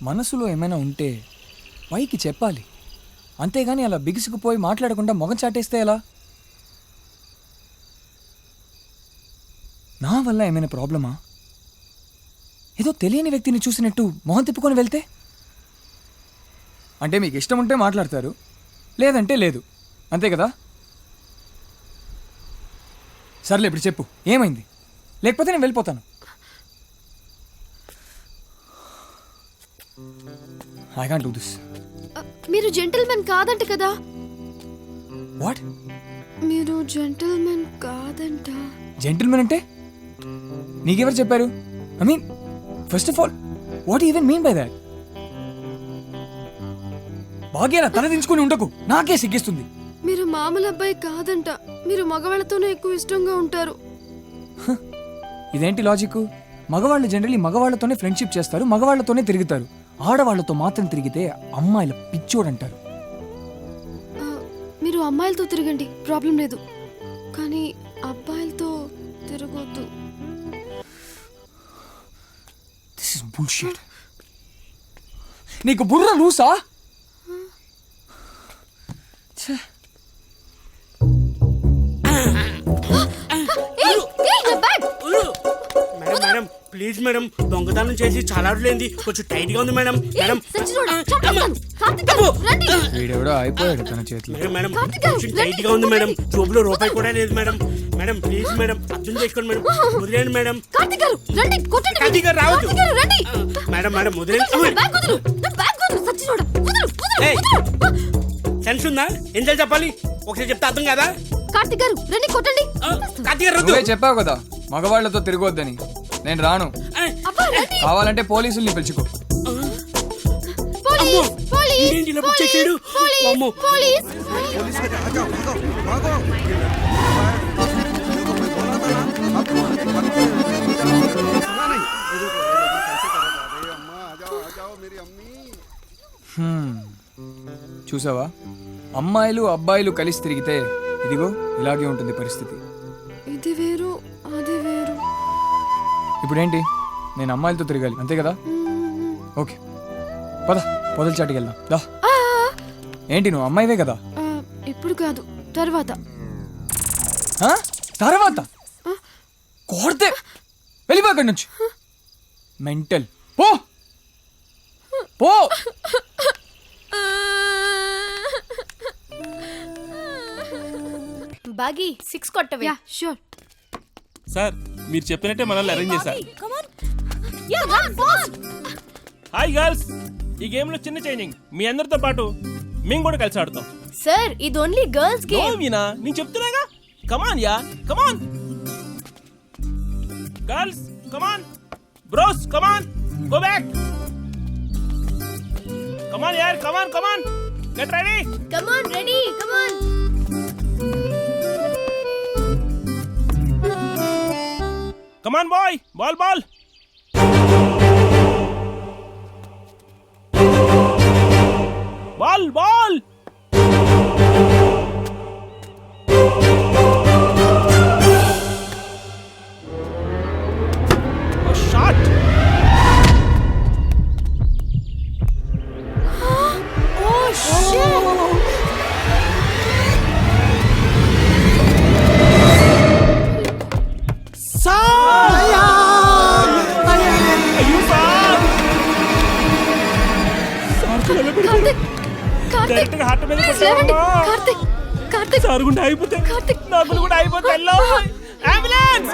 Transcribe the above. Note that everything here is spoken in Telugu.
మనసులో ఏమైనా ఉంటే పైకి చెప్పాలి, అంతేగాని అలా బిగుసుకుపోయి మాట్లాడకుండా మొగం చాటేస్తే ఎలా? నా వల్ల ఏమైనా ప్రాబ్లమా? ఏదో తెలియని వ్యక్తిని చూసినట్టు మొహం తిప్పుకొని వెళ్తే? అంటే మీకు ఇష్టం ఉంటే మాట్లాడతారు, లేదంటే లేదు, అంతే కదా? సర్లే ఇప్పుడు చెప్పు, ఏమైంది? లేకపోతే నేను వెళ్ళిపోతాను. I can't do this. మీరు జెంటిల్మెన్ కాదంట కదా? వాట్? మీరు జెంటిల్మెన్ కాదంట. జెంటిల్మెన్ అంటే నీకెవరు చెప్పారు? I mean first of all what even mean by that? భాగ్యారా తల దించుకుని ఉండకు, నాకే సిగ్గిస్తుంది. మీరు మామూలు అబ్బాయి కాదంట. మీరు మగవాళ్ళతోనే ఎక్కువ ఇష్టంగా ఉంటారు. ఇదేంటి లాజిక్? మగవాళ్ళు జనరల్లీ మగవాళ్లతోనే ఫ్రెండ్షిప్ చేస్తారు, మగవాళ్లతోనే తిరుగుతారు. ఆడవాళ్లతో మాత్రం తిరిగితే అమ్మాయిల పిచ్చోడంటారు. మీరు అమ్మాయిలతో తిరగండి, ప్రాబ్లం లేదు, కానీ అబ్బాయిలతో తిరగొద్దు. This is bullshit. నీకు బుర్ర లూసా? మేడం మేడం ప్లీజ్ మేడం, దొంగతనం చేసి చాలా రోజులైంది, కొంచెం టైట్ గా ఉంది మేడం. మేడం వీడెవడో అయిపోయాడు తన చేతిలో. మేడం మేడం కొంచెం టైట్ గా ఉంది మేడం, జోబులో రూపాయి కూడా లేదు మేడం. మేడం ప్లీజ్ మేడం, అర్థం చేసుకోండి మేడం, వదిలేండి మేడం. కార్తీక్ గారు రావద్దు మేడం, మేడం వదిలేండి. సెన్స్ ఉందా? ఎంత చెప్పాలి? ఒకసారి చెప్తే అర్థం కదా? కార్తీక్ గారు రండి, కొట్టండి. కార్తీక్ గారు నువ్వే చెప్పావు కదా మగవాళ్లతో తిరగొద్దని. నేను రాను. కావాలంటే పోలీసుల్ని పిలుచుకో. చూసావా, అమ్మాయిలు అబ్బాయిలు కలిసి తిరిగితే ఇదిగో ఇలాగే ఉంటుంది పరిస్థితి. ఇది వేరు, అది వేరు. ఇప్పుడేంటి, నేను అమ్మాయిలతో తిరగాలి అంతే కదా? ఓకే పద, పొదల చాటుకి వెళ్దాం దా. ఏంటి నువ్వు అమ్మాయివే కదా? ఇప్పుడు కాదు, తర్వాత. తర్వాత కోడితే వెళ్ళిపో అక్కడి నుంచి. మెంటల్. పో పో. బాగి 6 కొట్టవే. యా షూర్ సార్, మీరు చెప్పినట్టే మనల్ని అరేంజ్ చేశారు. హాయ్ గర్ల్స్, ఈ గేమ్ లో చిన్న చేంజింగ్. మీ అందరితో పాటు మేము కూడా కలిసి ఆడతాం. సార్ ఇది ఓన్లీ గర్ల్స్ గేమ్. మీనా, నేను చెప్తున్నాగా. Come on yeah, come on girls, come on bros, come on go back. Come on యార్, come on come on get ready. Come on ready, come on. Come on, boy! Ball, ball! Ball, ball! Oh, shot! Oh, shit! సారుగుండా అయిపోతే నాకు కూడా అయిపోతే. అంబులెన్స్!